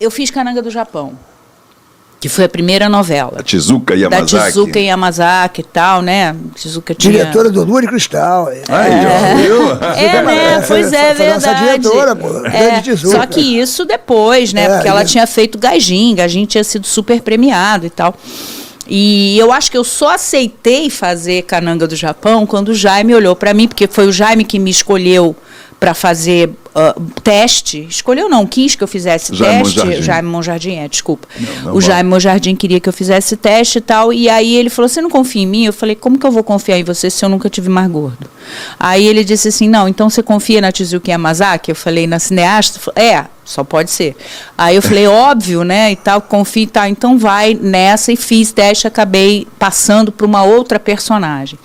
eu fiz Cananga do Japão, que foi a primeira novela. A Tezuka Yamazaki. Da Tezuka Yamazaki e tal, né? Tezuka tinha... Diretora do Lua de Cristal. Aí, ó, viu? né? Pois é, verdade. Essa diretora, pô. Só que isso depois, né? Porque ela tinha feito Gaijin tinha sido super premiado e tal. E eu acho que eu só aceitei fazer Cananga do Japão quando o Jaime olhou para mim, porque foi o Jaime que me escolheu para fazer teste. Escolheu não, quis que eu fizesse teste. Jaime Monjardim, desculpa. O Jaime Monjardim queria que eu fizesse teste e tal, e aí ele falou, você não confia em mim? Eu falei, como que eu vou confiar em você se eu nunca tive mais gordo? Aí ele disse assim, não, então você confia na Tezuka Yamazaki? Eu falei, na cineasta? Só pode ser. Aí eu falei, óbvio, né, e tal, confio e tal, então vai nessa, e fiz teste, acabei passando para uma outra personagem.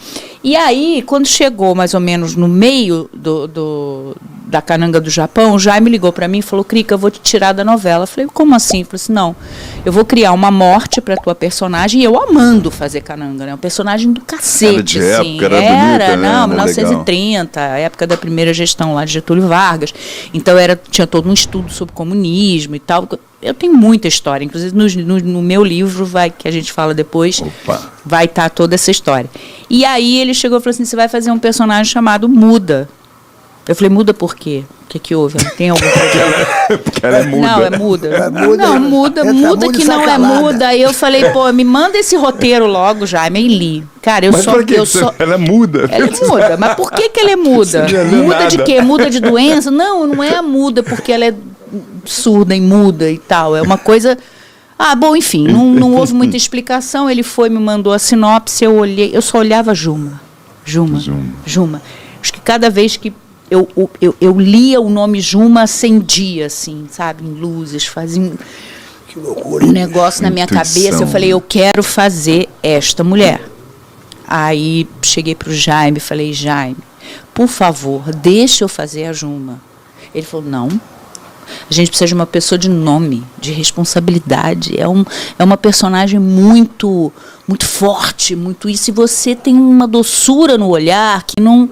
E aí, quando chegou mais ou menos no meio da Cananga do Japão, o Jaime ligou para mim e falou, Crica, eu vou te tirar da novela. Eu falei, como assim? Ele falou assim, não, eu vou criar uma morte para tua personagem, e eu amando fazer Cananga, né, um personagem do cacete, era de assim. época, era bonita, não, né? 1930, a época da primeira gestão lá de Getúlio Vargas, então tinha todo um estudo sobre comunismo e tal. Eu tenho muita história, inclusive no meu livro, que a gente fala depois, vai estar toda essa história. E aí ele chegou e falou assim, você vai fazer um personagem chamado Muda. Eu falei, muda por quê? O que houve? Tem algum problema? Porque ela é muda. Não, é muda. Não, muda que não é muda. Aí eu falei, pô, me manda esse roteiro logo, Jaime, e li. Cara, Mas ela é muda. Ela é muda, mas por que ela é muda? Muda de quê? Muda de doença? Não é muda porque ela é surda e muda e tal. É uma coisa... bom, enfim, não houve muita explicação. Ele me mandou a sinopse, eu olhei, eu só olhava Juma. Acho que cada vez que eu lia o nome Juma, acendia, assim, sabe, em luzes, fazia um negócio na minha cabeça. Eu falei, eu quero fazer esta mulher. Aí cheguei para o Jaime e falei, Jaime, por favor, deixa eu fazer a Juma. Ele falou, não, a gente precisa de uma pessoa de nome, de responsabilidade. É uma personagem muito, muito forte, muito isso. E você tem uma doçura no olhar que não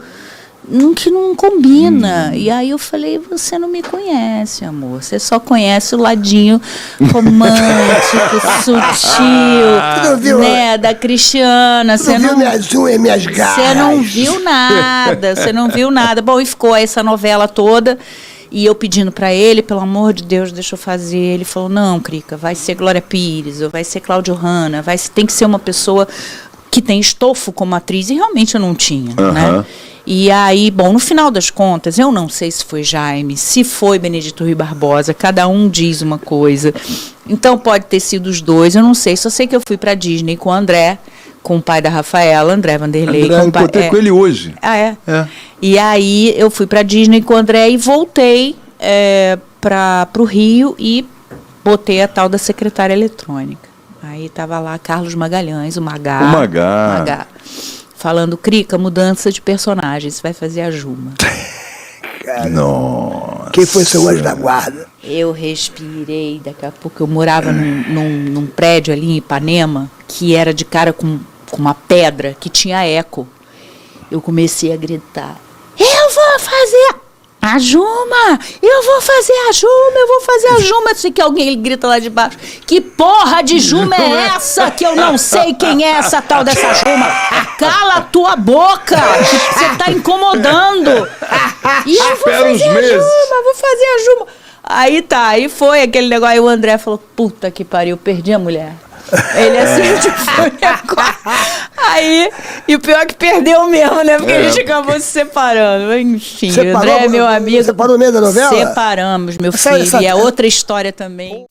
combina. E aí eu falei, você não me conhece, amor. Você só conhece o ladinho romântico, sutil, né, da Cristiana. Você não viu minhas garras. Você não viu nada. Bom, e ficou essa novela toda. E eu pedindo para ele, pelo amor de Deus, deixa eu fazer. Ele falou, não, Crica, vai ser Glória Pires, ou vai ser Cláudio Hanna, tem que ser uma pessoa que tem estofo como atriz. E realmente eu não tinha, né? E aí, bom, no final das contas, eu não sei se foi Jaime, se foi Benedito Rui Barbosa, cada um diz uma coisa. Então pode ter sido os dois, eu não sei. Só sei que eu fui para Disney com o André, com o pai da Rafaela, André Vanderlei. Eu encontrei com ele hoje. E aí eu fui para Disney com o André e voltei para o Rio e botei a tal da secretária eletrônica. Aí estava lá Carlos Magalhães, o Magá. Falando, Crica, mudança de personagem, você vai fazer a Juma. Nossa. Quem foi seu anjo da guarda? Eu respirei, daqui a pouco eu morava num prédio ali em Ipanema, que era de cara com uma pedra, que tinha eco. Eu comecei a gritar, eu vou fazer a Juma, eu vou fazer a Juma. Eu sei que alguém grita lá de baixo, que porra de Juma é essa que eu não sei quem é essa tal dessa Juma? Cala a tua boca, você tá incomodando. E eu vou fazer a Juma. Aí foi aquele negócio, aí o André falou, puta que pariu, perdi a mulher. Ele assim, tipo, aí, e o pior é que perdeu mesmo, né? Porque a gente acabou se separando. Enfim, o André é meu amigo. Separou no meio da novela? Separamos, meu filho. E é outra história também.